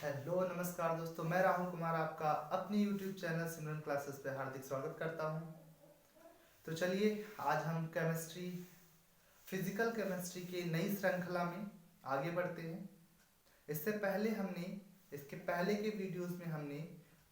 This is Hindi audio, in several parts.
हेलो नमस्कार दोस्तों, मैं राहुल कुमार आपका अपने YouTube चैनल सिमरन क्लासेस पे हार्दिक स्वागत करता हूं। तो चलिए आज हम फिजिकल केमिस्ट्री की नई श्रृंखला में आगे बढ़ते हैं। इसके पहले के वीडियोस में हमने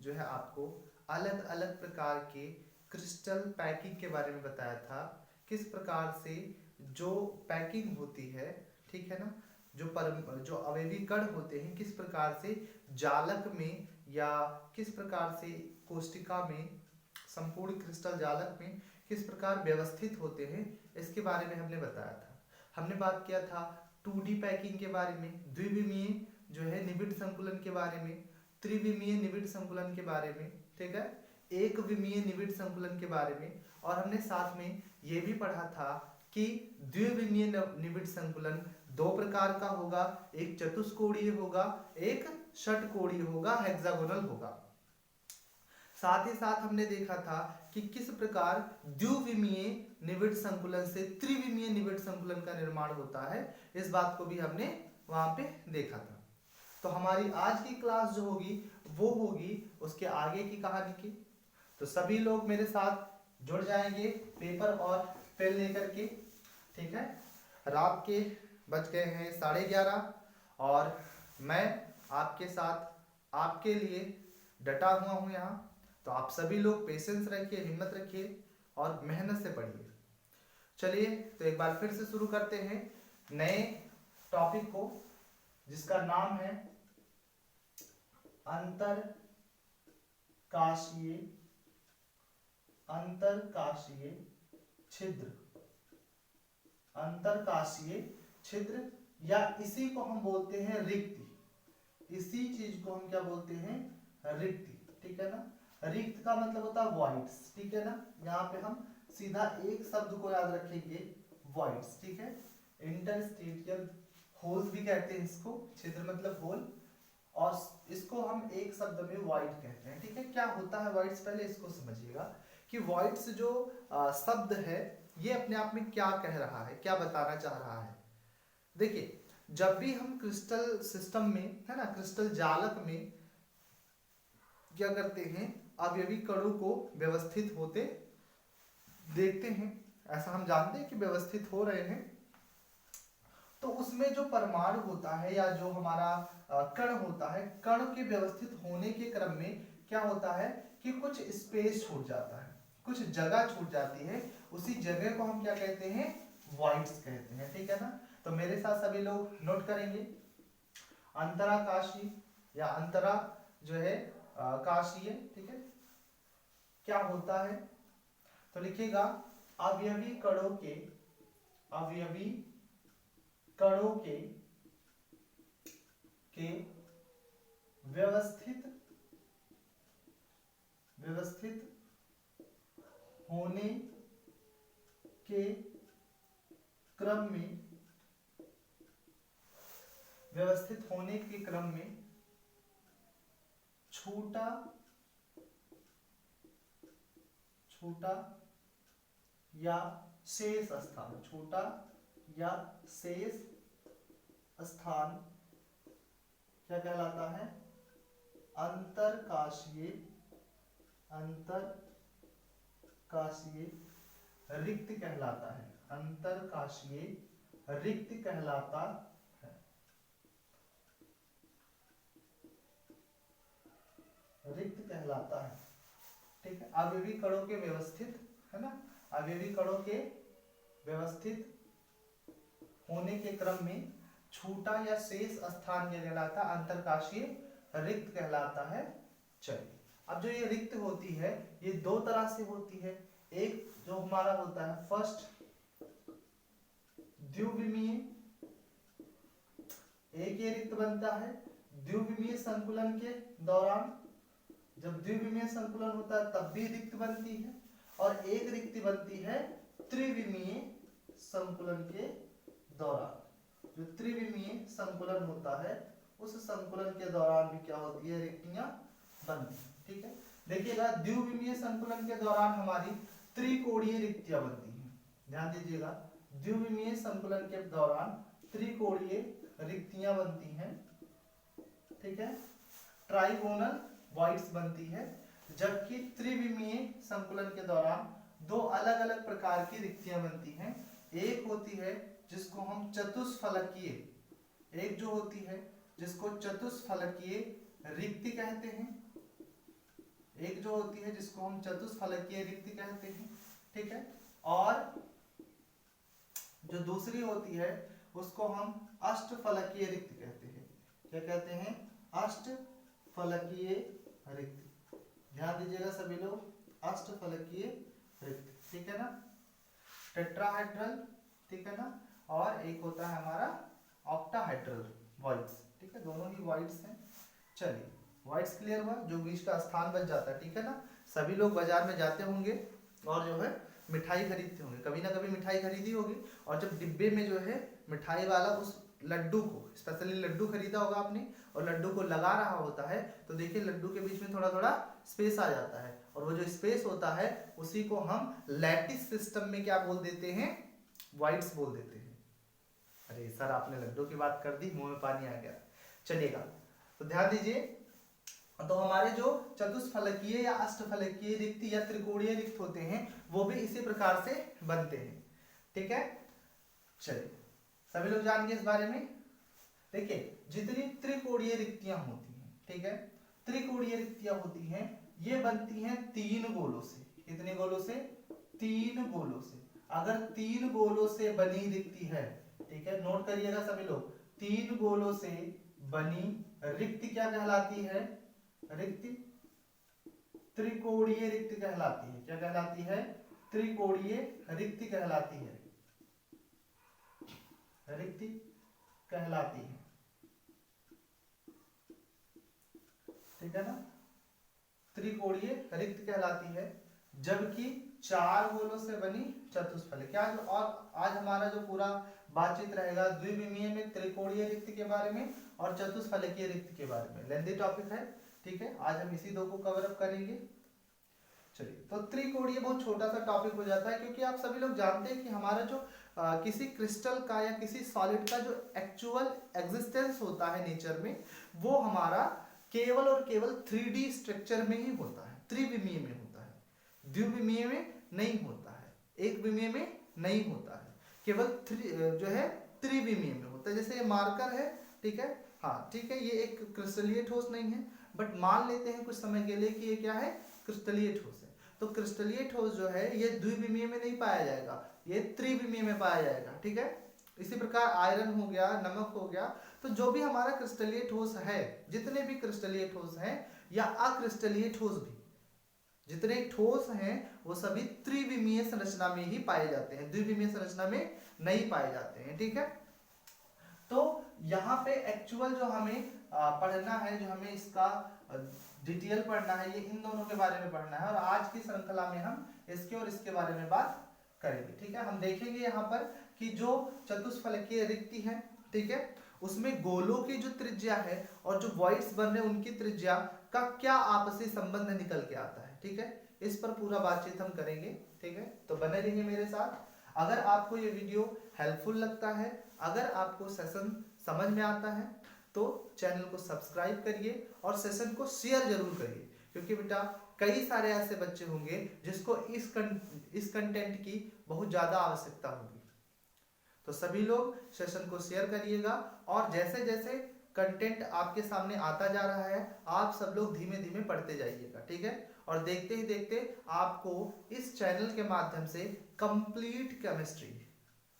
जो है आपको अलग अलग प्रकार के क्रिस्टल पैकिंग के बारे में बताया था। किस प्रकार से जो पैकिंग होती है, ठीक है ना, जो अवयवी कण होते हैं किस प्रकार से जालक में या किस प्रकार से कोष्टिका में, संपूर्ण क्रिस्टल जालक में किस प्रकार व्यवस्थित होते हैं, इसके बारे में हमने बताया था। हमने बात किया था 2D पैकिंग के बारे में, द्विविमीय जो है निबिड़ संकुलन के बारे में, त्रिविमीय निबिड़ संकुलन के बारे में, ठीक है, एक विमीय निबिड़ संकुलन के बारे में। और हमने साथ में ये भी पढ़ा था कि द्विविमीय निबिड़ संकुलन दो प्रकार का होगा, एक चतुष्कोणीय होगा, एक षटकोणीय होगा, हेक्सागोनल होगा। साथ ही साथ हमने देखा था कि किस प्रकार द्विविमीय निबिड़ संकुलन से त्रिविमीय निबिड़ संकुलन का निर्माण होता है, इस बात को भी हमने वहां पे देखा था। तो हमारी आज की क्लास जो होगी वो होगी उसके आगे की कहानी की। तो सभी लोग मेरे साथ जुड़ जाएंगे पेपर और पेन लेकर के, ठीक है। रात के बज गए हैं 11:30 और मैं आपके साथ आपके लिए डटा हुआ हूँ यहाँ। तो आप सभी लोग पेशेंस रखिए, हिम्मत रखिए और मेहनत से पढ़िए। चलिए तो एक बार फिर से शुरू करते हैं नए टॉपिक को, जिसका नाम है अंतरकाशीय छिद्र। अंतरकाशीय छिद्र या इसी को हम बोलते हैं रिक्ति। इसी चीज को हम क्या बोलते हैं? रिक्ति, ठीक है ना। रिक्त का मतलब होता है वॉइड्स, ठीक है ना। यहाँ पे हम सीधा एक शब्द को याद रखेंगे, वॉइड्स, ठीक है। इंटरस्टेशियल होल्स भी कहते हैं इसको, छिद्र मतलब होल, और इसको हम एक शब्द में वॉइड कहते हैं, ठीक है। क्या होता है वॉइड्स, पहले इसको समझिएगा कि वॉइड्स जो शब्द है ये अपने आप में क्या कह रहा है, क्या बताना चाह रहा है। देखिए, जब भी हम क्रिस्टल सिस्टम में, है ना, क्रिस्टल जालक में क्या करते हैं, अवयवी कणों को व्यवस्थित होते देखते हैं, ऐसा हम जानते हैं कि व्यवस्थित हो रहे हैं। तो उसमें जो परमाणु होता है या जो हमारा कण होता है, कण के व्यवस्थित होने के क्रम में क्या होता है कि कुछ स्पेस छूट जाता है, कुछ जगह छूट जाती है। उसी जगह को हम क्या कहते हैं? वॉइड्स कहते हैं, ठीक है ना। तो मेरे साथ सभी लोग नोट करेंगे, अंतराकाशीय या अंतरा जो है काशीय, ठीक है, क्या होता है। तो लिखिएगा अवयवी कणों के व्यवस्थित होने के क्रम में छोटा या शेष स्थान क्या कहलाता है? अंतरकाशीय रिक्त कहलाता है। अंतरकाशीय रिक्त कहलाता है, रिक्त कहलाता है, ठीक है। अवयवी कणों के व्यवस्थित, है ना, अवयवी कणों के व्यवस्थित होने के क्रम में छूटा या शेष स्थान क्या कहलाता है? अंतरकाशीय रिक्त कहलाता है। चलिए, अब जो ये रिक्त होती है ये दो तरह से होती है। एक जो हमारा होता है फर्स्ट द्विविमीय, एक ये रिक्त बनता है द्विविमीय संकुलन के दौरान। जब द्विविमीय संकुलन होता है तब भी रिक्त बनती है, और एक रिक्ति बनती है त्रिविमीय संकुलन के दौरान। जो त्रिविमीय संकुलन होता है उस संकुलन के दौरान भी क्या होती है? रिक्तियां बनती है, ठीक है। देखिएगा, द्विविमीय संकुलन के दौरान हमारी त्रिकोणीय रिक्तियां बनती हैं। ध्यान दीजिएगा, द्विविमीय संकुलन के दौरान त्रिकोणीय रिक्तियां बनती हैं, ठीक है। ट्राइगोनल वॉइड्स बनती है, जबकि त्रिविमीय संकुलन के दौरान दो अलग अलग प्रकार की रिक्तियां बनती हैं। एक होती है जिसको हम चतुष्फलकीय, एक जो होती है जिसको चतुष्फलकीय रिक्ति कहते हैं, एक जो होती है जिसको हम चतुष्फलकीय रिक्ति कहते हैं, ठीक है। और जो दूसरी होती है उसको हम अष्टफलकीय रिक्ति कहते हैं। क्या कहते हैं? अष्टफलकीय रिक्ति। ध्यान दीजिएगा सभी लोग, अष्टफलकीय रिक्ति, ठीक है ना। टेट्राहेड्रल, ठीक है ना, और एक होता है हमारा ऑक्टाहेड्रल वॉइड्स, ठीक है, दोनों ही वॉइड्स हैं। चलिए, वॉइड्स क्लियर हुआ, जो बीच का स्थान बच जाता है, ठीक है ना। सभी लोग बाजार में जाते होंगे और जो है मिठाई खरीदते होंगे, कभी ना कभी मिठाई खरीदी होगी, और जब डिब्बे में जो है मिठाई वाला उस लड्डू को, स्पेशली लड्डू खरीदा होगा आपने और लड्डू को लगा रहा होता है, तो देखिए लड्डू के बीच में थोड़ा थोड़ा स्पेस आ जाता है, और वो जो स्पेस होता है उसी को हम लैटिस सिस्टम में क्या बोल देते हैं? वॉइड्स बोल देते हैं। अरे सर, आपने लड्डू की बात कर दी, मुंह में पानी आ गया। चलिएगा, तो ध्यान दीजिए, तो हमारे जो चतुष्फलकीय या अष्टफलकीय रिक्त या त्रिकोणीय रिक्त होते हैं वो भी इसी प्रकार से बनते हैं, ठीक है। चलिए, सभी लोग जान गए इस बारे में। देखिए, जितनी त्रिकोणीय रिक्तियां होती हैं, ठीक है, त्रिकोणीय रिक्तियां होती हैं, ये बनती हैं 3 गोलों से। कितने गोलों से? 3 गोलों से। अगर 3 गोलों से बनी रिक्ति है, ठीक है, नोट करिएगा सभी लोग, 3 गोलों से बनी रिक्ति क्या कहलाती है? रिक्ति त्रिकोणीय रिक्ति कहलाती है। क्या कहलाती है? त्रिकोणीय रिक्ति कहलाती है, रिक्ति कहलाती है, ठीक है ना, त्रिकोणीय रिक्ति कहलाती है। जबकि 4 गोलों से बनी चतुष्फलक, क्या और आज हमारा जो पूरा बातचीत रहेगा द्विविमीय में त्रिकोणीय रिक्ति के बारे में और चतुष्फलकीय रिक्ति के बारे में। लेंथी टॉपिक है, ठीक है, आज हम इसी दो को कवर अप करेंगे। चलिए, तो त्रिकोणीय बहुत छोटा सा टॉपिक हो जाता है, क्योंकि आप सभी लोग जानते हैं कि हमारा जो किसी क्रिस्टल का या किसी सॉलिड का जो एक्चुअल एग्जिस्टेंस होता है नेचर में, वो हमारा केवल और केवल 3D स्ट्रक्चर में ही होता है, त्रिविमीय में होता है, द्विविमीय में नहीं होता है, एक विमीय में नहीं होता है, केवल जो है त्रिविमीय में होता है। जैसे ये मार्कर है, ठीक है, हाँ ठीक है, ये एक क्रिस्टलीय ठोस नहीं है, बट मान लेते हैं कुछ समय के लिए कि ये क्या है? क्रिस्टलीय ठोस है। तो क्रिस्टलीय ठोस जो है ये द्विविमीय में नहीं पाया जाएगा, ये त्रिविमीय में पाया जाएगा, ठीक है। इसी प्रकार आयरन हो गया, नमक हो गया, तो जो भी हमारा क्रिस्टलीय ठोस है, जितने भी क्रिस्टलीय ठोस हैं या अक्रिस्टलीय ठोस भी, जितने ठोस हैं वो सभी त्रिविमीय संरचना में ही पाए जाते हैं, द्विविमीय संरचना में नहीं पाए जाते हैं, ठीक है। तो यहाँ पे एक्चुअल जो हमें पढ़ना है, जो हमें इसका डिटेल पढ़ना है, ये इन दोनों के बारे में पढ़ना है, और आज की श्रृंखला में हम इसके और इसके बारे में बात करेंगे, ठीक है। हम देखेंगे यहाँ पर कि जो चतुष्फलकीय रिक्ति है, ठीक है, उसमें गोलों की जो त्रिज्या है और जो वॉइड्स बन रहे हैं उनकी त्रिज्या का क्या आपसी संबंध निकल के आता है, ठीक है। इस पर पूरा बातचीत हम करेंगे, ठीक है, तो बने रहिए मेरे साथ। अगर आपको ये वीडियो हेल्पफुल लगता है, अगर आपको सेशन समझ में आता है, तो चैनल को सब्सक्राइब करिए और सेशन को शेयर जरूर करिए, क्योंकि बेटा कई सारे ऐसे बच्चे होंगे जिसको इस कंटेंट की बहुत ज्यादा आवश्यकता होगी। तो सभी लोग सेशन को शेयर करिएगा, और जैसे जैसे कंटेंट आपके सामने आता जा रहा है, आप सब लोग धीमे धीमे पढ़ते जाइएगा, ठीक है। और देखते ही देखते आपको इस चैनल के माध्यम से कंप्लीट केमिस्ट्री,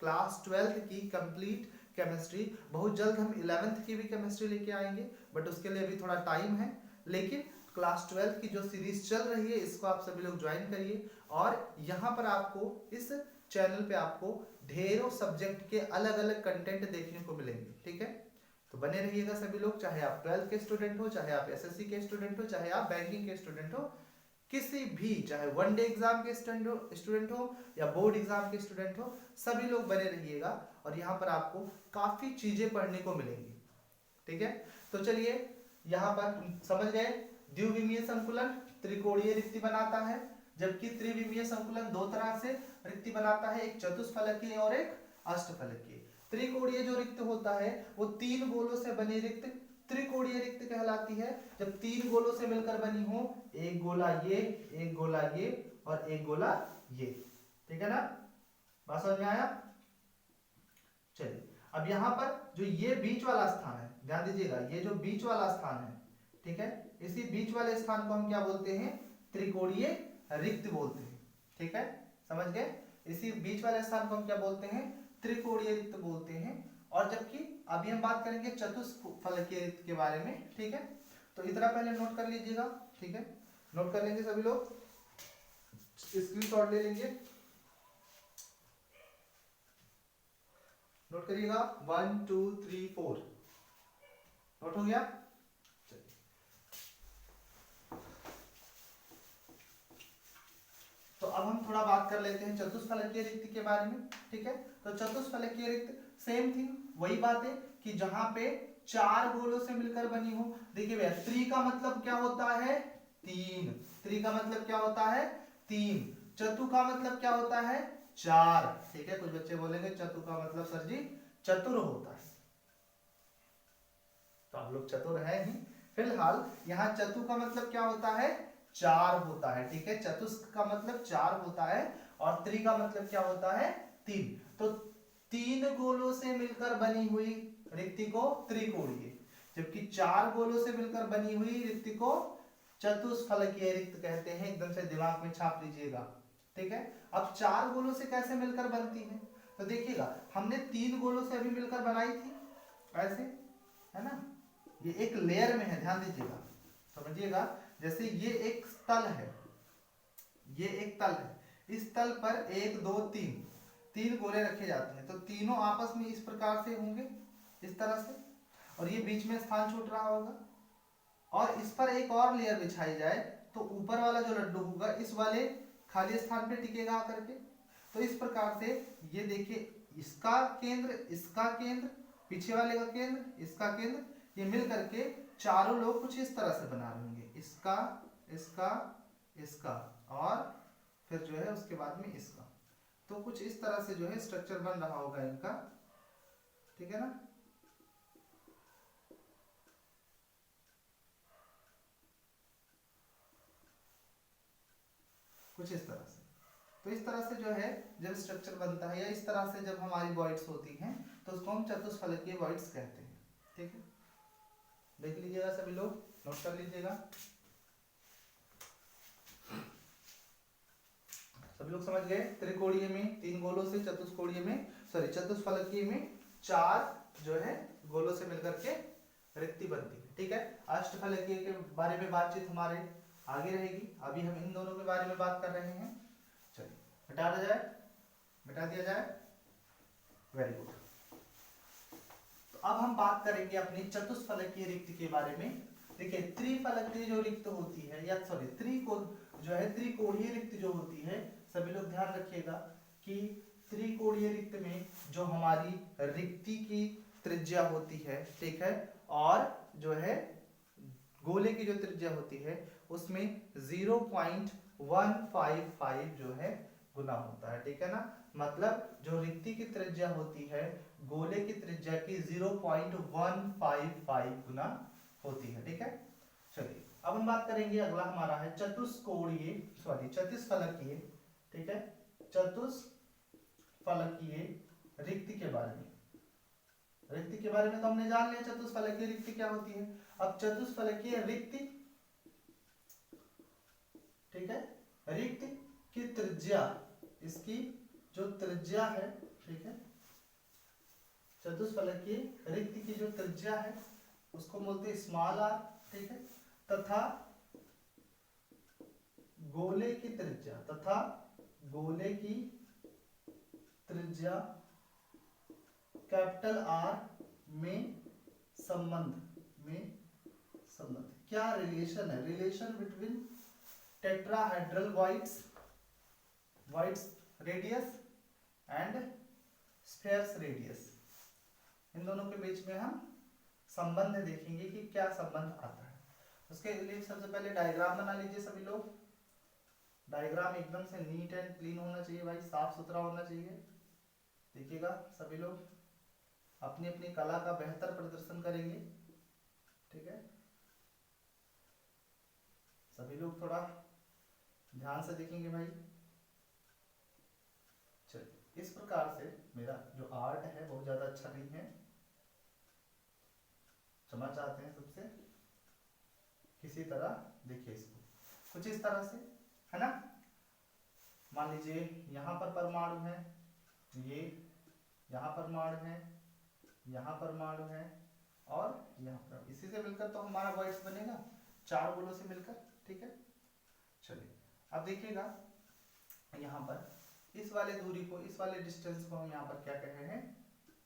क्लास 12th की कंप्लीट केमिस्ट्री, बहुत जल्द हम 11th की भी केमिस्ट्री लेके आएंगे, बट उसके लिए अभी थोड़ा टाइम है, लेकिन क्लास 12th की जो सीरीज चल रही है इसको आप सभी लोग ज्वाइन करिए। और यहाँ पर आपको इस चैनल पे आपको ढेरों सब्जेक्ट के अलग अलग कंटेंट देखने को मिलेंगे, ठीक है। तो बने रहिएगा सभी लोग, चाहे आप 12th के स्टूडेंट हो, चाहे आप SSC के स्टूडेंट हो, चाहे आप बैंकिंग के स्टूडेंट हो, किसी भी, चाहे वन डे एग्जाम के स्टूडेंट हो या बोर्ड एग्जाम के स्टूडेंट हो, सभी लोग बने रहिएगा, और यहाँ पर आपको काफी चीजें पढ़ने को मिलेंगी, ठीक है। तो चलिए, यहाँ पर समझ गए, द्विविमीय संकुलन त्रिकोणीय रिक्ति बनाता है, जबकि त्रिविमीय संकुलन दो तरह से रिक्ति बनाता है, एक चतुष्फलकीय और एक अष्टफलकीय। त्रिकोणीय जो रिक्त होता है वो 3 गोलों से बनी रिक्त त्रिकोणीय रिक्त कहलाती है। जब 3 गोलों से मिलकर बनी हो, एक गोला ये, एक गोला ये और एक गोला ये, ठीक है ना, बात समझ में आया। चलिए अब यहां पर जो ये बीच वाला स्थान है, ध्यान दीजिएगा, ये जो बीच वाला स्थान है, ठीक है, इसी बीच वाले स्थान को हम क्या बोलते हैं, त्रिकोणीय रिक्त बोलते हैं, ठीक है, समझ गए। इसी बीच वाले स्थान को हम क्या बोलते हैं, त्रिकोणीय रिक्त बोलते हैं। और जबकि अभी हम बात करेंगे चतुष्फलकीय रिक्त के बारे में, ठीक है, तो इतना पहले नोट कर लीजिएगा, ठीक है, नोट कर लेंगे सभी लोग, स्क्रीनशॉट ले लेंगे, नोट करिएगा, 1 2 3 4, नोट हो गया। तो अब हम थोड़ा बात कर लेते हैं चतुष्फलकीय रिक्त के बारे में, ठीक है। तो चतुष्फलकीय रिक्त सेम थिंग, वही बात है कि जहां पे 4 गोलों से मिलकर बनी हो। देखिए भैया, त्रि का मतलब क्या होता है, 3, त्रि का मतलब क्या होता है, 3, चतु का मतलब क्या होता है, 4, ठीक है। कुछ बच्चे बोलेंगे चतु का मतलब सर जी चतुर होता है, तो आप लोग चतुर है ही। फिलहाल यहाँ चतु का मतलब क्या होता है, 4 होता है, ठीक है। चतुष्क का मतलब 4 होता है और त्रि का मतलब क्या होता है, 3। तो 3 गोलों से मिलकर बनी हुई रिक्ति को त्रिकोणीय, जबकि 4 गोलों से मिलकर बनी हुई रिक्ति को चतुष्फलकीय रिक्त कहते हैं। एकदम से दिमाग में छाप लीजिएगा, ठीक है। अब 4 गोलों से कैसे मिलकर बनती है, तो देखिएगा, हमने 3 गोलों से अभी मिलकर बनाई थी, ऐसे, है ना, ये एक लेयर में है, ध्यान दीजिएगा, समझिएगा। जैसे ये एक तल है, ये एक तल है, इस तल पर 1 2 3 गोले रखे जाते हैं, तो तीनों आपस में इस प्रकार से होंगे, इस तरह से, और ये बीच में स्थान छूट रहा होगा, और इस पर एक और लेयर बिछाई जाए तो ऊपर वाला जो लड्डू होगा इस वाले खाली स्थान पे टिकेगा आकर के। तो इस प्रकार से ये देखिए, इसका केंद्र, इसका केंद्र, पीछे वाले का केंद्र, इसका केंद्र, ये मिल करके चारों लोग कुछ इस तरह से बना रहे होंगे, इसका, इसका, इसका, और फिर जो है उसके बाद में इसका। तो कुछ इस तरह से जो है स्ट्रक्चर बन रहा होगा इनका, ठीक है ना। कुछ इस तरह से, तो इस तरह से जो है जब स्ट्रक्चर बनता है, या इस तरह से जब हमारी वॉइड्स होती हैं, तो उसको हम चतुष्फलकीय वॉइड्स कहते हैं, ठीक है। देख लीजिएगा सभी लोग, नोट कर लीजिएगा, सभी लोग समझ गए। त्रिकोणीय में 3 गोलों से, चतुष्कोणीय में, सॉरी चतुष्फलकीय में 4 जो है गोलों से मिलकर के रिक्ति बनती है, ठीक है। अष्टफलकीय के बारे में बातचीत हमारे आगे रहेगी, अभी हम इन दोनों के बारे में बात कर रहे हैं। चलिए हटा दिया जाए, मिटा दिया जाए, वेरी गुड। तो अब हम बात करेंगे अपनी चतुष्फलकीय रिक्त के बारे में। देखिए, त्रिफलकीय जो रिक्त होती है, या सॉरी जो है त्रिकोणीय रिक्त जो होती है, सभी लोग ध्यान रखिएगा कि त्रिकोणीय रिक्त में जो हमारी रिक्ति की त्रिज्या होती है, ठीक है, और जो है गोले की जो त्रिज्या होती है उसमें 0.155 जो है गुना होता है, ठीक है ना। मतलब जो रिक्ति की त्रिज्या होती है गोले की त्रिज्या की 0.155 गुना होती है, ठीक है। चलिए अब हम बात करेंगे, अगला हमारा है चतुष्फलकीय, ठीक है, चतुष्फलकीय रिक्ति के बारे में। रिक्ति के बारे में तो हमने जान लिया चतुष्फलकीय रिक्ति क्या होती है। अब चतुष्फलकीय रिक्ति, ठीक है, रिक्ति की त्रिज्या, इसकी जो त्रिज्या है, ठीक है, चतुष्फलकीय रिक्ति की जो त्रिज्या है उसको बोलते हैं स्मॉल आर, ठीक है, तथा गोले की त्रिज्या, तथा गोले की त्रिज्या कैपिटल आर में संबंध, क्या रिलेशन है, relation between tetrahedral voids radius and spheres radius, इन दोनों के बीच में हम संबंध देखेंगे कि क्या संबंध आता है। उसके लिए सबसे पहले डायग्राम बना लीजिए सभी लोग। डायग्राम एकदम से नीट एंड क्लीन होना चाहिए भाई, साफ सुथरा होना चाहिए। देखिएगा सभी लोग अपनी अपनी कला का बेहतर प्रदर्शन करेंगे। ठीक है, सभी लोग थोड़ा ध्यान से देखेंगे भाई। चलिए, इस प्रकार से मेरा जो आर्ट है बहुत ज्यादा अच्छा नहीं है, क्षमा चाहते हैं सबसे। किसी तरह देखिए इसको कुछ इस तरह से, है ना। मान लीजिए यहाँ पर परमाणु है, ये यहाँ परमाणु है, यहाँ परमाणु है और यहाँ पर, इसी से मिलकर तो हमारा वॉइस बनेगा, चार गोलों से मिलकर, ठीक है। चलिए अब देखिएगा यहाँ पर इस वाले दूरी को, इस वाले डिस्टेंस को हम यहाँ पर क्या कह रहे हैं,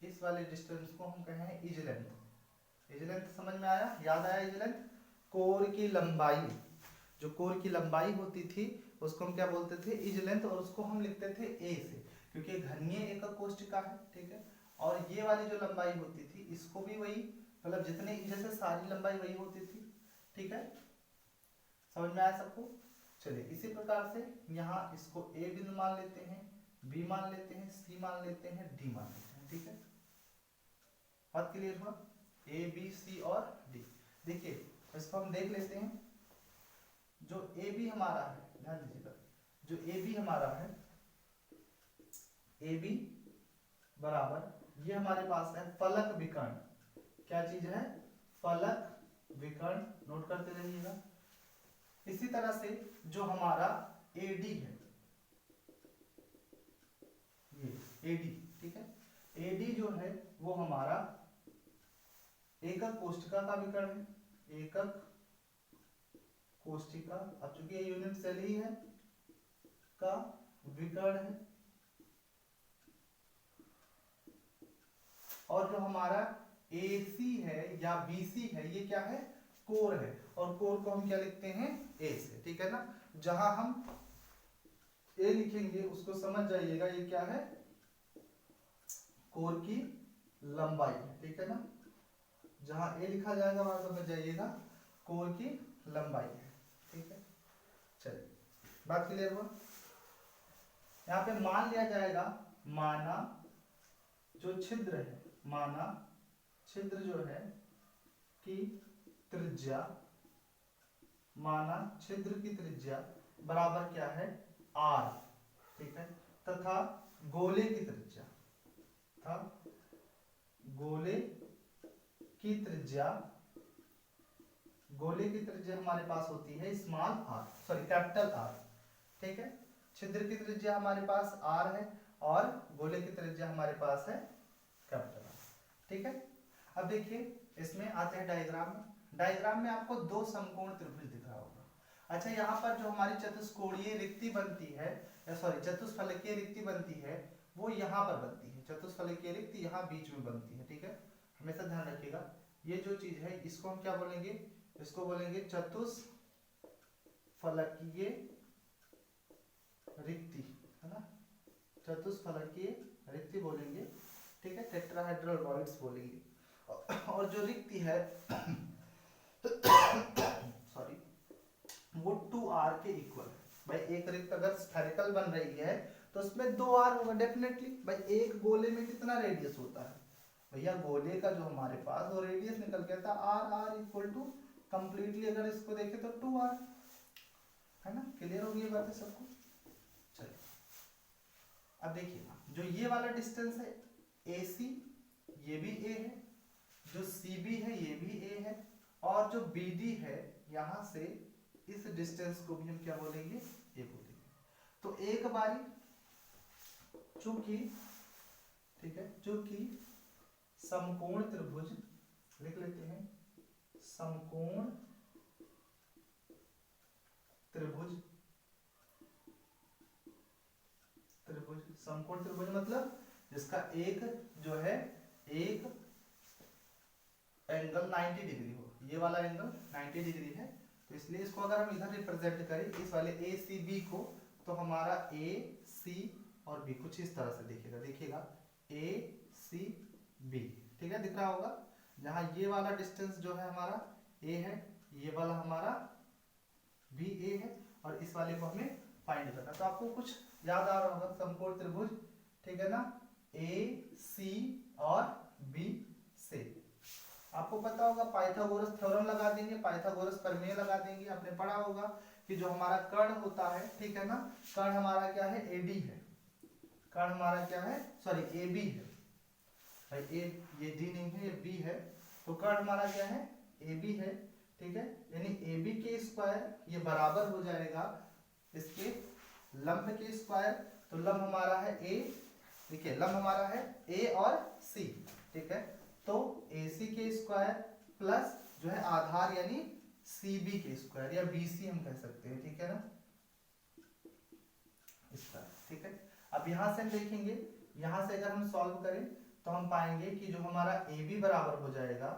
इस वाले डिस्टेंस को हम कह रहे हैं इज लेंथ। इज लेंथ समझ में आया, याद आया इज लेंथ, कोर की लंबाई। जो कोर की लंबाई होती थी उसको हम क्या बोलते थे, इज लेंथ, और उसको हम लिखते थे ए से, क्योंकि घनीय एकक कोष्ठिका है, ठीक है। और ये वाली जो लंबाई होती थी इसको भी वही, मतलब जितने जैसे सारी लंबाई वही होती थी, ठीक है। समझ में आया सबको। चलिए इसी प्रकार से यहाँ इसको ए बिंदु मान लेते हैं, बी मान लेते हैं, सी मान लेते हैं, डी मान लेते हैं, ठीक है। बात क्लियर हुआ, ए बी सी और डी। देखिए इसको हम देख लेते हैं, जो ए बी हमारा है, ध्यान दीजिएगा, जो ए बी हमारा है, ए बी बराबर ये हमारे पास है फलक विकर्ण। क्या चीज है, फलक विकर्ण, नोट करते रहिएगा। इसी तरह से जो हमारा एडी है, ये एडी, ठीक है, एडी जो है वो हमारा एकक कोष्ठिका का विकर्ण है, एकक कोष्ठिका, अब चूंकि ये यूनिट सेल ही है, का विकर्ण है। और जो हमारा AC है या BC है, ये क्या है, कोर है, और कोर को हम क्या लिखते हैं, A से, ठीक है ना। जहां हम A लिखेंगे उसको समझ जाइएगा ये क्या है, कोर की लंबाई है, ठीक है ना। जहां A लिखा जाएगा वहां समझ जाइएगा कोर की लंबाई है, ठीक है। चलिए बात क्लियर हुआ। यहाँ पे मान लिया जाएगा, माना जो छिद्र है, माना छिद्र जो है कि त्रिज्या, माना छिद्र की त्रिज्या बराबर क्या है, r, ठीक है, तथा गोले की त्रिज्या, था गोले की त्रिज्या, गोले की त्रिज्या हमारे पास होती है small r, sorry capital R, ठीक है। छिद्र की त्रिज्या हमारे पास r है और गोले की त्रिज्या हमारे पास है कैपिटल R, ठीक है। अब देखिए इसमें आते हैं डायग्राम में। डायग्राम में आपको दो समकोण त्रिभुज दिख रहा होगा। अच्छा, यहाँ पर जो हमारी चतुष्कोणीय रिक्ति बनती है, सॉरी चतुष्फलकीय रिक्ति बनती है, वो यहाँ पर बनती है। चतुष्फलकीय रिक्ति यहाँ बीच में बनती है, ठीक है, हमेशा ध्यान रखिएगा। ये जो चीज है इसको हम क्या बोलेंगे, इसको बोलेंगे चतुष्फलकीय रिक्ति, है ना, चतुष्फलकीय रिक्ति बोलेंगे, ठीक है, टेट्राहेड्रल वॉइड्स बोलेंगे। और जो रिक्ति है सॉरी, वो 2r के इक्वल है। भाई एक रिक्त अगर स्फेरिकल बन रही है तो उसमें 2r होगा डेफिनेटली। भाई एक गोले में कितना रेडियस होता है, भैया गोले का जो हमारे पास वो रेडियस निकल गया था r इक्वल टू, कंप्लीटली अगर इसको देखें तो 2r, है ना। क्लियर हो गई बात है सबको। चलिए अब देखिए जो ये वाला डिस्टेंस है AC, ये भी A है, जो CB है ये भी A है, और जो BD है यहां से इस डिस्टेंस को भी हम क्या बोलेंगे, A बोलेंगे। तो एक बारी चूंकि, ठीक है, चूंकि समकोण त्रिभुज, लिख लेते हैं समकोण त्रिभुज, त्रिभुज समकोण त्रिभुज मतलब जिसका एक जो है, एक एंगल 90 डिग्री हो, ये वाला एंगल 90 डिग्री है, तो इसलिए इसको अगर हम इधर रिप्रेजेंट करें इस वाले ACB को, तो हमारा AC और B कुछ इस तरह से दिखेगा, देखिएगा ACB, ठीक है, दिख रहा होगा। जहां ये वाला डिस्टेंस जो है हमारा A है, ये वाला हमारा भी A है, और इस वाले को हमें फाइंड करना। तो आपको कुछ याद आ रहा होगा समकोण त्रिभुज, ठीक है ना, AC और B से, आपको पता होगा पाइथागोरस थ्योरम लगा देंगे, पाइथागोरस प्रमेय लगा देंगे, आपने पढ़ा होगा कि जो हमारा कर्ण होता है, ठीक है ना, कर्ण हमारा क्या है, एडी है, कर्ण हमारा क्या है, सॉरी एबी है भाई, ये डी नहीं है, ये बी है, तो कर्ण हमारा क्या है, एबी है, ठीक है, यानी एबी के स्क्वायर ये बराबर हो जाएगा इसके लंब के स्क्वायर, तो लंब हमारा है ए, देखिए लंब हमारा है ए और सी, ठीक है, तो AC के स्क्वायर प्लस जो है आधार यानी CB के स्क्वायर या BC हम कह सकते हैं, ठीक है ना, इसका, ठीक है। अब यहाँ से हम देखेंगे, यहाँ से अगर हम सॉल्व करें तो हम पाएंगे कि जो हमारा AB बराबर हो जाएगा,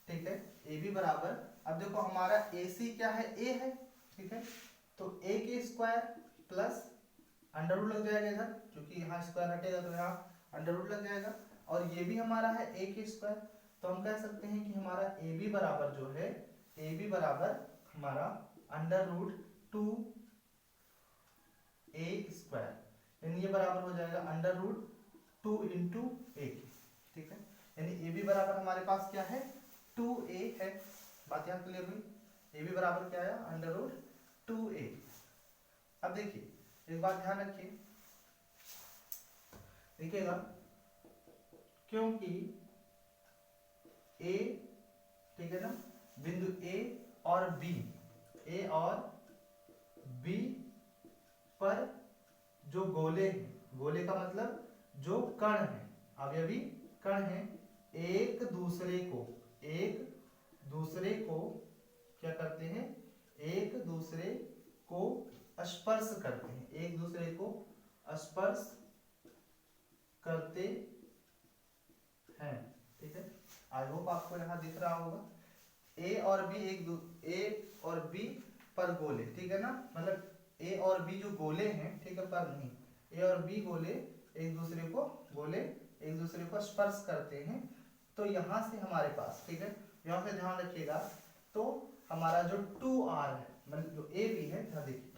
ठीक है, AB बराबर, अब देखो हमारा AC क्या है, A है, ठीक है, तो A के स्क्वायर प्लस अंडर रूट लग जाएगा इधर, क्योंकि यहाँ स्क्वायर हटेगा तो यहाँ अंडर रूट लग जाएगा, और ये भी हमारा है A के स्क्वायर, तो हम कह सकते हैं कि हमारा AB बराबर जो है, AB बराबर हमारा अंडर रूट 2A स्क्वायर, यानी ये बराबर हो जाएगा अंडर रूट 2 इंटू ए, ठीक है, यानी AB बराबर हमारे पास क्या है, 2A है, बात यहाँ क्लियर हुई, AB बराबर क्या है, अंडर रूट 2A। अब देखिए एक बात ध्यान रखिए, देखिएगा, क्योंकि A, ठीक है ना, बिंदु A और B, A और B पर जो गोले हैं, गोले का मतलब जो कण है, अवयवी कण है, एक दूसरे को क्या करते हैं, एक दूसरे को स्पर्श करते हैं, एक दूसरे को स्पर्श करते हैं, ठीक है, आई होप आपको यहाँ दिख रहा होगा, ए और बी पर गोले, ठीक है ना, मतलब ए और बी जो गोले हैं, ठीक है, पर नहीं, ए और बी गोले एक दूसरे को स्पर्श करते हैं, तो यहाँ से हमारे पास, ठीक है, यहाँ से ध्यान रखिएगा, तो हमारा जो 2r है, मतलब जो ए बी है, यहाँ देखिए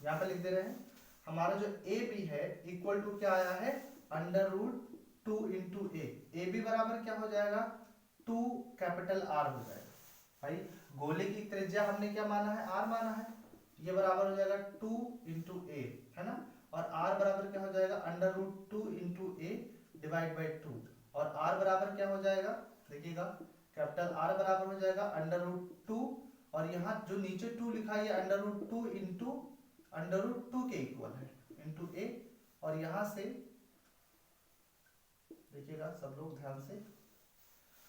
यहाँ पे लिख दे रहे हैं, हमारा जो ए बी है इक्वल टू क्या आया है, under root 2 into A B बराबर क्या हो जाएगा, 2 कैपिटल R हो जाएगा भाई, गोले की त्रिज्या हमने क्या माना है, R माना है, ये बराबर हो जाएगा 2 इंटू ए, है ना, और R बराबर क्या हो जाएगा, under root 2 into A divide by 2, और R बराबर क्या हो जाएगा, देखिएगा कैपिटल R बराबर हो जाएगा अंडर रूट 2, और यहाँ जो नीचे 2 लिखा है under root 2 into under root 2 के इक्वल है इंटू ए, और यहाँ से देखिएगा सब लोग ध्यान से,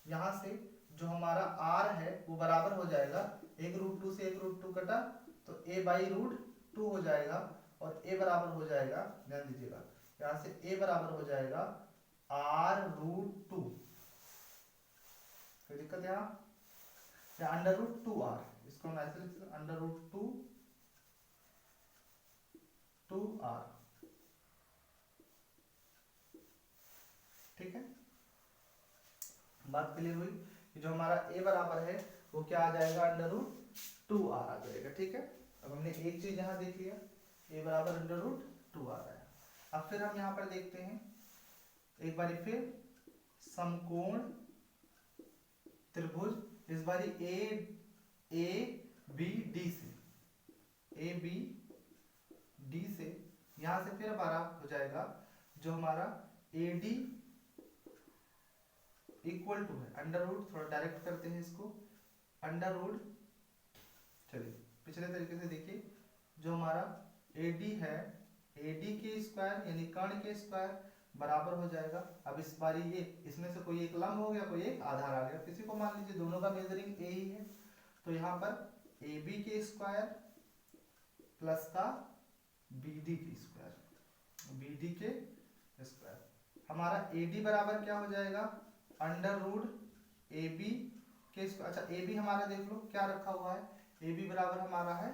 यहाँ से जो हमारा R है वो बराबर हो जाएगा, एक रूट 2 से एक रूट 2 कटा तो a बाई रूट 2 हो जाएगा, और a बराबर हो जाएगा, ध्यान दीजिएगा, यहाँ से a बराबर हो जाएगा R रूट 2, कोई दिक्कत यहाँ, या अंडर रूट 2R, इसको हम ऐसे लिख सकते अंडर रूट 2R, ठीक है, बात क्लियर हुई कि जो हमारा a बराबर है वो क्या आ जाएगा, अंडर रूट 2R आ जाएगा, ठीक है। अब हमने एक चीज यहाँ देख लिया, a बराबर अंडर रूट 2R आया। अब फिर हम यहाँ पर देखते हैं एक बार फिर समकोण त्रिभुज, इस बारी ए बी डी से यहाँ से फिर हमारा हो जाएगा जो हमारा AD इक्वल टू है अंडर रूट, थोड़ा डायरेक्ट करते हैं इसको, अंडर रूट, चलिए पिछले तरीके से देखिए, जो हमारा AD है, AD के स्क्वायर यानी कर्ण के स्क्वायर बराबर हो जाएगा, अब इस बारी ये इसमें से कोई एक लंब हो गया, कोई एक आधार आ गया, किसी को मान लीजिए दोनों का मेजरिंग A ही है, तो यहाँ पर AB के स्क्वायर प्लस का BD के स्क्वायर, हमारा AD बराबर क्या हो जाएगा, अंडर रूट AB के स्क्वायर, अच्छा AB हमारा देख लो क्या रखा हुआ है, AB बराबर हमारा है,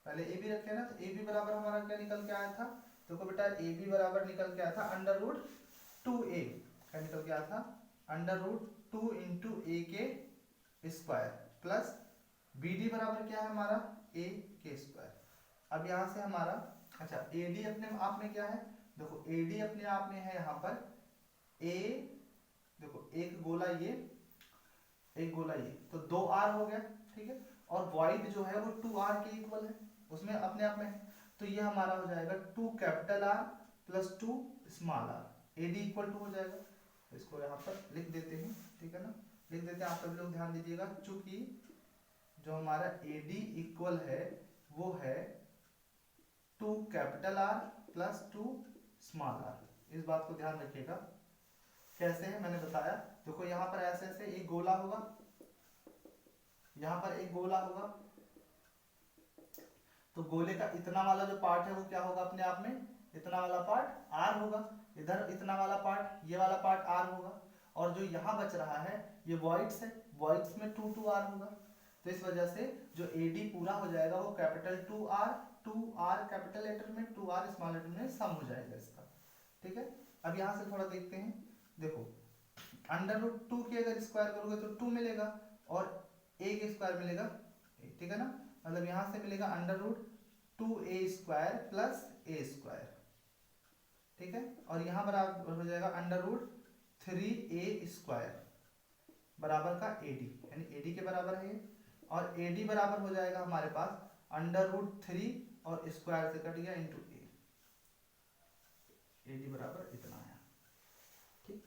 पहले AB रखे ना, तो AB बराबर हमारा क्या निकल के आया था, देखो बेटा AB बराबर निकल के आया था अंडर रूट 2A, क्या निकल के आया था, अंडर रूट 2 इंटू A के स्क्वायर प्लस BD बराबर क्या है हमारा, A के स्क्वायर। अब यहाँ से हमारा, अच्छा AD अपने आप में क्या है, देखो AD अपने आप में है यहाँ पर A देखो एक गोला ये, एक गोला ये, तो 2r हो गया, ठीक है। और वॉइड जो है वो 2r के इक्वल है, उसमें अपने आप में है, तो ये हमारा हो जाएगा 2 capital R plus 2 small r, AD equal to हो जाएगा। इसको यहाँ पर लिख देते हैं, ठीक है ना, लिख देते हैं। आप सभी लोग ध्यान दीजिएगा, चूंकि जो हमारा AD इक्वल है वो है 2 capital R plus 2 small r। इस बात को ध्यान रखिएगा। कैसे है मैंने बताया, देखो यहाँ पर ऐसे ऐसे एक गोला होगा, यहाँ पर एक गोला होगा, तो गोले का इतना वाला जो पार्ट है वो क्या होगा अपने आप में, इतना वाला पार्ट r होगा, इधर इतना वाला पार्ट, ये वाला पार्ट r होगा, और जो यहाँ बच रहा है ये वॉइड्स है, वॉइड्स में 2 2r होगा। तो इस वजह से जो AD पूरा हो जाएगा वो कैपिटल 2r कैपिटल लेटर में, 2r स्मॉल लेटर में सम हो जाएगा इसका, ठीक है। अब यहाँ से थोड़ा देखते हैं, देखो अंडर रूट 2 की अगर स्क्वायर करोगे तो 2 मिलेगा, और a के स्क्वायर मिलेगा, ठीक है ना, मतलब यहाँ से मिलेगा under root 2a square plus a square, ठीक है। और यहाँ बराबर हो जाएगा अंडर रूट 3a स्क्वायर बराबर का AD, यानी AD के बराबर है ये, और AD बराबर हो जाएगा हमारे पास अंडर रूट 3 और स्क्वायर से कट गया इंटू a, AD बराबर इतना आया, ठीक।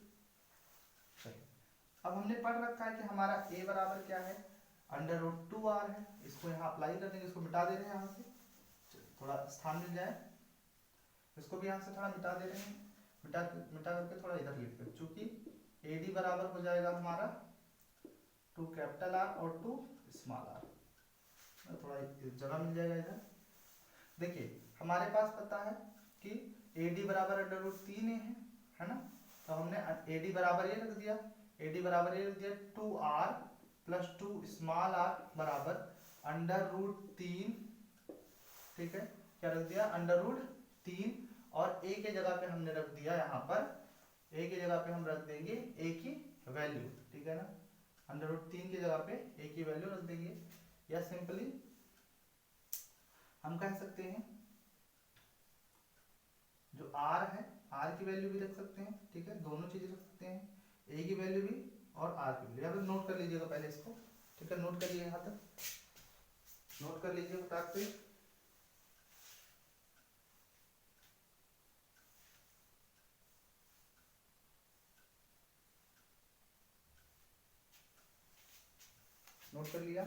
चलिए अब हमने पढ़ रखा है कि हमारा a बराबर क्या है, अंडर रूट 2r है, इसको यहाँ अप्लाई कर देंगे, इसको मिटा दे रहे हैं यहाँ से, थोड़ा स्थान मिल जाए, इसको भी यहाँ से थोड़ा मिटा दे रहे हैं, मिटा करके थोड़ा इधर लिख दो, चूंकि AD बराबर हो जाएगा हमारा 2 कैपिटल R और 2 स्मॉल r, थोड़ा जगह मिल जाएगा इधर। देखिए हमारे पास पता है कि AD बराबर अंडर रूट 3a है ना, तो हमने AD बराबर ये रख दिया, AD बराबर ये रख दिया 2r प्लस 2 स्मॉल r बराबर अंडर रूट 3, ठीक है, क्या रख दिया अंडर रूट 3, और a के जगह पे हमने रख दिया, यहाँ पर a के जगह पे हम रख देंगे a की वैल्यू, ठीक है ना, अंडर रूट 3 की जगह पे a की वैल्यू रख देंगे, या सिंपली हम कह सकते हैं जो r है r की वैल्यू भी रख सकते हैं, ठीक है, दोनों चीज रख सकते हैं, a की वैल्यू भी और r की वैल्यू। यहाँ पे नोट कर लीजिएगा पहले इसको, ठीक है, नोट कर लीजिए, यहाँ तक नोट कर लीजिए फटाक से। नोट कर लिया,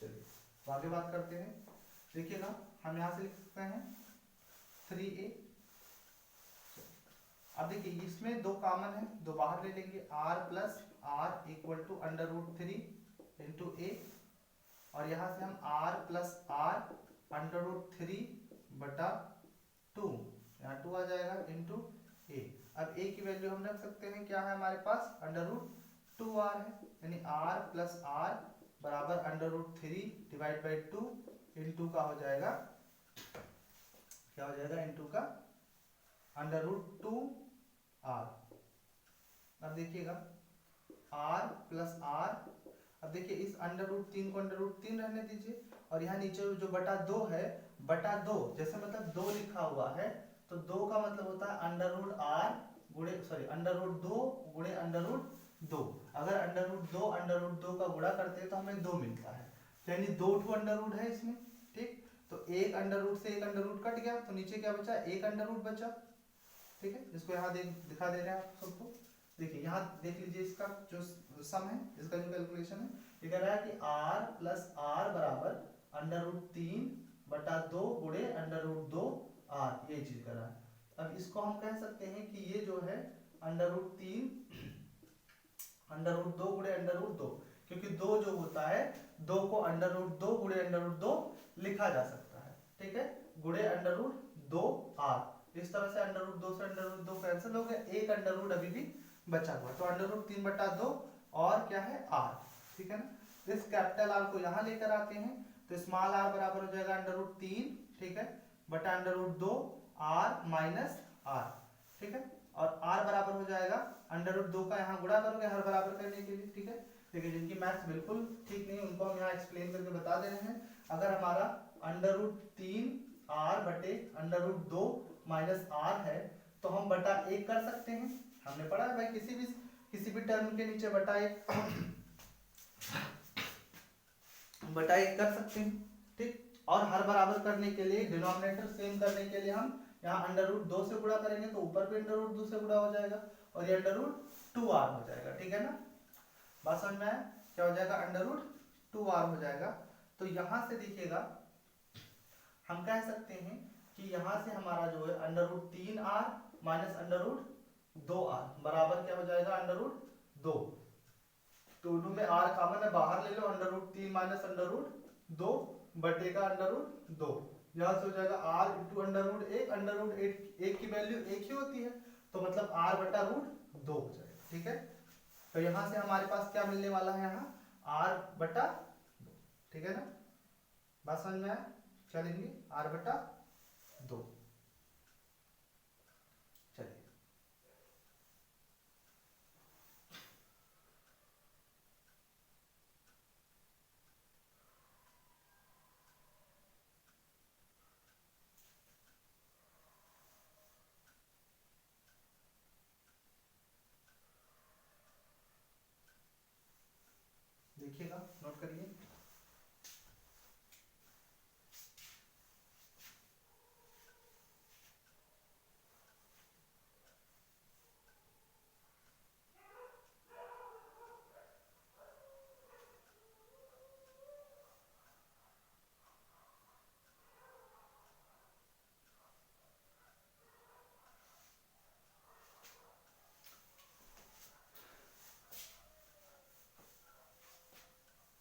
चलिए आगे बात करते हैं। देखिएगा हम यहाँ से लिख सकते हैं 3a, अब देखिए इसमें दो कॉमन है, दो बाहर ले लेंगे, r plus r equal to under root 3 into a, और यहाँ से हम r plus r under root 3 बटा 2, यहाँ 2 आ जाएगा इंटू a। अब a की वैल्यू हम रख सकते हैं, क्या है हमारे पास अंडर रूट 2r है, यानी r प्लस r बराबर under root 3 divide by 2 into का हो जाएगा, क्या हो जाएगा इंटू का अंडर रूट 2r। अब देखिएगा r प्लस r, अब देखिए इस अंडर रूट 3 को अंडर रूट 3 रहने दीजिए, और यहाँ नीचे जो बटा 2 है, बटा 2 जैसे मतलब 2 लिखा हुआ है, तो 2 का मतलब होता है अंडर रूट r गुणे अंडर रूट 2 गुणे अंडर रूट 2। अगर अंडर रूट 2 का गुणा करते हैं तो हमें 2 मिलता है, यानी 2 अंडर रूट है इसमें, ठीक। तो एक अंडर रूट से एक अंडर रूट कट गया, तो नीचे क्या बचा, एक अंडर रूट बचा, ठीक है। इसको यहाँ दिखा दे रहे हैं आप सबको, देखिए यहाँ देख लीजिए, इसका जो सम है, इसका जो कैलकुलेशन है, ये कह रहा है कि r प्लस r बराबर अंडर रूट 3 बटा 2 गुणे अंडर रूट 2 r, ये चीज कर रहा है। अब इसको हम कह सकते हैं कि ये जो है अंडर रूट 3 अंडर रूट 2 गुणे अंडर रूट 2, क्योंकि 2 जो होता है 2 को अंडर रूट 2 गुणे अंडर रूट 2 लिखा जा सकता है, ठीक है, गुणे अंडर रूट 2 r। इस तरह से अंडर रूट 2 से अंडर रूट 2 कैंसिल हो गया, एक अंडर रूट अभी भी बचा हुआ, तो अंडर रूट 3 बटा 2 और क्या है r, ठीक है ना। इस कैपिटल R को यहाँ लेकर आते हैं, तो स्मॉल r बराबर हो जाएगा अंडर रूट 3, ठीक है, बटा under root 2 r minus r, ठीक है, और r बराबर हो जाएगा अंडर रूट 2 का यहाँ गुणा करोगे हर बराबर करने के लिए, ठीक है। देखिए जिनकी मैथ्स बिल्कुल ठीक नहीं उनको हम यहाँ एक्सप्लेन करके बता दे रहे हैं। अगर हमारा अंडर रूट 3 r बटे अंडर रूट 2 माइनस r है, तो हम बटा 1 कर सकते हैं, हमने पढ़ा है भाई, किसी भी किसी भी टर्म के नीचे बटा एक कर सकते हैं, ठीक। और हर बराबर करने के लिए, डिनोमिनेटर सेम करने के लिए हम यहाँ अंडर रूट 2 से गुणा करेंगे तो ऊपर भी अंडर रूट 2 से गुणा हो जाएगा और ये अंडर रूट 2r हो जाएगा, ठीक है ना। बात समझ में आया? क्या हो जाएगा? अंडर रूट 2r हो जाएगा। तो यहां से देखिएगा हम कह सकते हैं कि यहां से हमारा जो है under root 3r minus under root 2r बराबर क्या हो जाएगा? Under root 2। दोनों में r कॉमन है, बाहर ले लो, under root 3 minus under root 2 बटे का अंडर रूट 2। यहां से हो जाएगा r into under root 1। Under root 1 की वैल्यू 1 ही होती है, तो मतलब r बटा रूट 2 हो जाएगा, ठीक है। तो यहां से हमारे पास क्या मिलने वाला है? यहाँ r बटा 2, ठीक है ना। बात समझ में आया? क्या लेंगे? r बटा 2। चलिए देखिएगा, नोट करिए।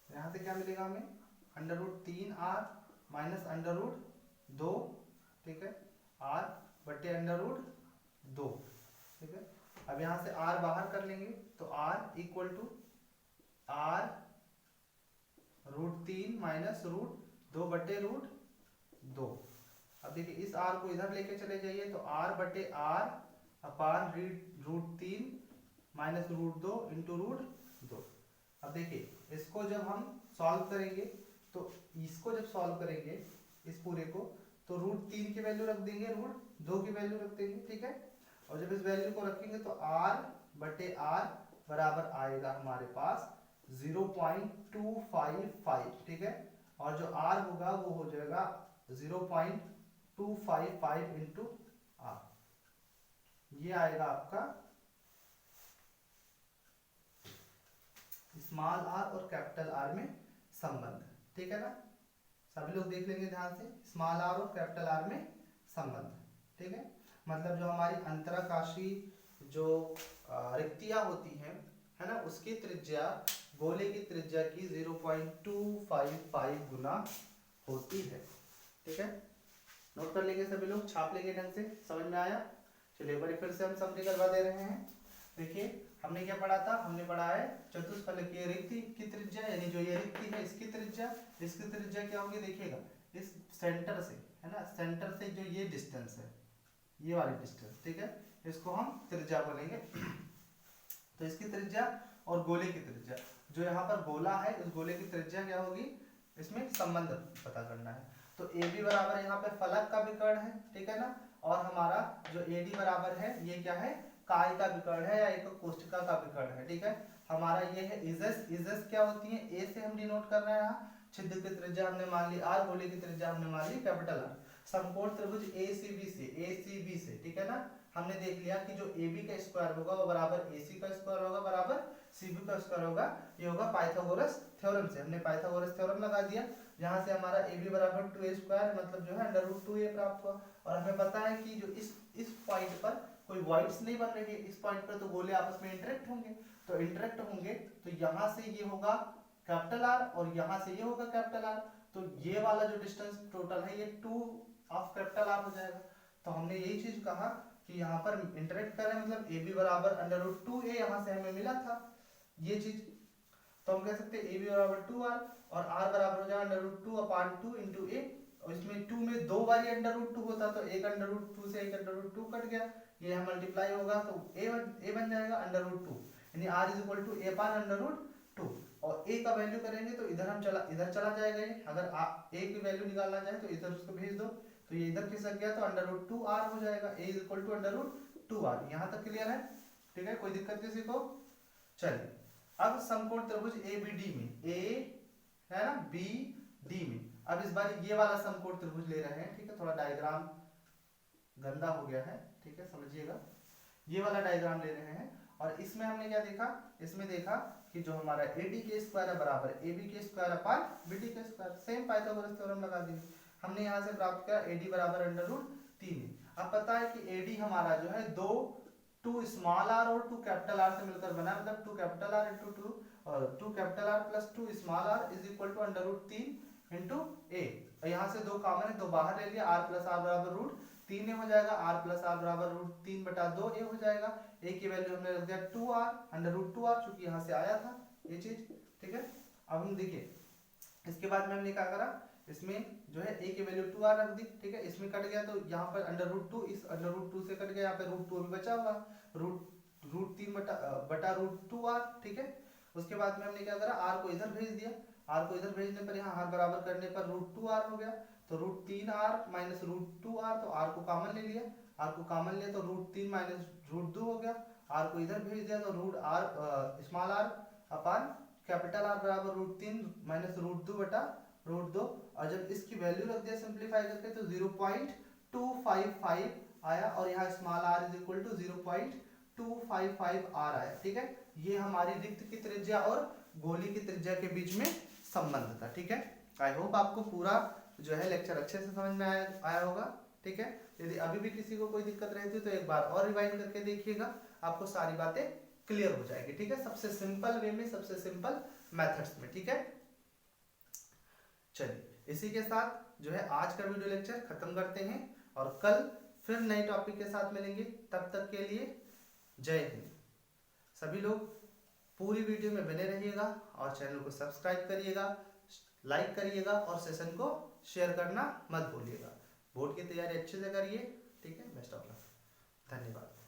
यहाँ से क्या मिलेगा हमें? Under root 3r minus under root 2, ठीक है, r बटे अंडर रूट 2, ठीक है। अब यहाँ से r बाहर कर लेंगे तो r equal to r root 3 minus root 2 बटे रूट 2। अब देखिए इस r को इधर लेके चले जाइए तो r बटे r upon root 3 minus root 2 into root 2। अब देखिए इसको जब हम सॉल्व करेंगे तो इसको जब सॉल्व करेंगे इस पूरे को, तो रूट 3 की वैल्यू रख देंगे, रूट 2 की वैल्यू रख देंगे, ठीक है। और जब इस वैल्यू को रखेंगे तो r बटे r बराबर आएगा हमारे पास 0.255, ठीक है। और जो r होगा वो हो जाएगा 0.255 इंटू r। ये आएगा आपका स्मॉल r और कैपिटल R में संबंध, ठीक है ना। सभी लोग देख लेंगे ध्यान से, स्मॉल r और कैपिटल R में संबंध, ठीक है। मतलब जो हमारी अंतराकाशी जो रिक्तियां होती हैं, है ना, उसकी त्रिज्या गोले की त्रिज्या की 0.255 गुना होती है, ठीक है। नोट कर लेंगे सभी लोग, छाप लेंगे ढंग से। समझ में आया? चलिए एक बार फिर से हम समझे करवा दे रहे हैं। देखिए हमने क्या पढ़ा था? हमने पढ़ा है चतुष्फलकीय रिक्ति की त्रिज्या, यानी जो ये रिक्ति है इसकी त्रिज्या क्या होगी? देखिएगा इस सेंटर से, है ना, सेंटर से जो ये डिस्टेंस है, ये वाली डिस्टेंस, ठीक है, इसको हम त्रिज्या बोलेंगे। तो इसकी त्रिज्या और गोले की त्रिज्या, जो यहाँ पर गोला है उस गोले की त्रिज्या क्या होगी, इसमें संबंध पता करना है। तो AB बराबर यहाँ पे फलक का विकर्ण है, ठीक है ना। और हमारा जो AD बराबर है ये क्या है? काय का विकर्ण है या एक कोष्ठका का विकर्ण है, ठीक है। हमारा ये है इजस क्या होती है? A से हम डिनोट कर रहे हैं यहाँ। छिद्र की त्रिज्या हमने मान ली r, गोले की त्रिज्या हमने मान ली कैपिटल R। समकोण त्रिभुज ACB से, ठीक है ना, हमने देख लिया कि जो AB का स्क्वायर होगा वो बराबर AC का स्क्वायर होगा बराबर CB का स्क्वायर होगा। ये होगा पाइथागोरस थ्योरम से, हमने पाइथागोरस थ्योरम लगा दिया। यहाँ से हमारा AB बराबर 2a स्क्वायर मतलब जो है अंडर रूट 2a प्राप्त हुआ। और हमें पता है कि जो इस पॉइंट पर कोई वॉइड्स नहीं बन रही है, इस पॉइंट पर तो गोले आपस में इंटरेक्ट होंगे, तो इंटरेक्ट होंगे तो यहाँ से ये होगा कैपिटल R और यहाँ से ये होगा कैपिटल R। तो ये वाला जो डिस्टेंस टोटल है ये 2 ऑफ कैपिटल R हो जाएगा। तो हमने यही चीज कहा कि यहाँ पर इंटरेक्ट कर रहे हैं, मतलब AB बराबर अंडर रूट 2a यहाँ से हमें मिला था ये चीज। तो हम कह सकते हैं AB बराबर 2r और r बराबर हो जाएगा under root 2 upon 2 into a। और इसमें 2 में 2 बार अंडर रूट 2 होता तो एक अंडर रूट 2 से एक अंडर रूट 2 कट गया, ये यहाँ मल्टीप्लाई होगा तो a बन जाएगा अंडर रूट 2, यानी r is equal to a upon under root 2। और a का वैल्यू करेंगे तो इधर चला जाएगा ये, अगर a की वैल्यू निकालना चाहे तो इधर उसको भेज दो तो ये इधर खिसक गया तो अंडर रूट 2r हो जाएगा। a is equal to under root 2r। यहाँ तक क्लियर है? ठीक है, कोई दिक्कत किसी को? चलिए अब समकोण त्रिभुज ABD में, ए है ना, BD में, अब इस बार ये वाला समकोण त्रिभुज ले रहे हैं, ठीक है, थोड़ा डायग्राम गंदा हो गया है, ठीक है, समझिएगा, ये वाला डायग्राम ले रहे हैं। और इसमें हमने क्या देखा, इसमें देखा कि जो हमारा AD के स्क्वायर है बराबर AB के स्क्वायर अपान BD के स्क्वायर, सेम पाइथागोरस थ्योरम लगा दिए हमने, यहाँ से प्राप्त किया AD बराबर √3। अब पता है कि AD हमारा जो है टू स्मॉल r और टू कैपिटल R से मिलकर बना, मतलब two capital R into two capital R plus two small r is equal to √3 into a। यहाँ से दो कॉमन है, दो बाहर ले लिया, r प्लस r बराबर √3 हो जाएगा, r प्लस r बराबर √3/2 a हो जाएगा। a की वैल्यू हमने रख दिया 2r √2r, चूंकि यहाँ से आया था ये चीज, ठीक है। अब हम देखिए इसके बाद में हमने क्या करा, इसमें जो है a की वैल्यू 2r रख दी, ठीक है, इसमें कट गया तो यहाँ पर √2, इस √2 से कट गया, यहाँ पे √2 अभी बचा होगा, √3/√2r, ठीक है। उसके बाद में हमने क्या करा, r को इधर भेज दिया, r को इधर भेजने पर यहाँ r बराबर करने पर √2r हो गया, तो √3r माइनस √2r, तो r को कॉमन ले लिया, r को कॉमन लिया तो √3 माइनस √2 हो गया, r को इधर भेज दिया तो √r स्मॉल r अपान कैपिटल R बराबर √3 माइनस √2/√2, और जब इसकी वैल्यू रख दिया सिंप्लीफाई करके तो 0.255 आया, और यहाँ small r is equal to 0.255 r आया, ठीक है। ये हमारी रिक्त की त्रिज्या और गोली की त्रिज्या के बीच में संबंध था, ठीक है। आई होप आपको पूरा जो है लेक्चर अच्छे से समझ में आया होगा, ठीक है। यदि अभी भी किसी को कोई दिक्कत रहती है तो एक बार और रिवाइज करके देखिएगा, आपको सारी बातें क्लियर हो जाएगी, ठीक है, सबसे सिंपल वे में, सबसे सिंपल मेथड्स में, ठीक है। चलिए इसी के साथ जो है आज का वीडियो लेक्चर खत्म करते हैं, और कल फिर नए टॉपिक के साथ मिलेंगे, तब तक के लिए जय हिंद। सभी लोग पूरी वीडियो में बने रहिएगा और चैनल को सब्सक्राइब करिएगा, लाइक करिएगा और सेशन को शेयर करना मत भूलिएगा। बोर्ड की तैयारी अच्छे से करिए, ठीक है। बेस्ट ऑफ लक, धन्यवाद।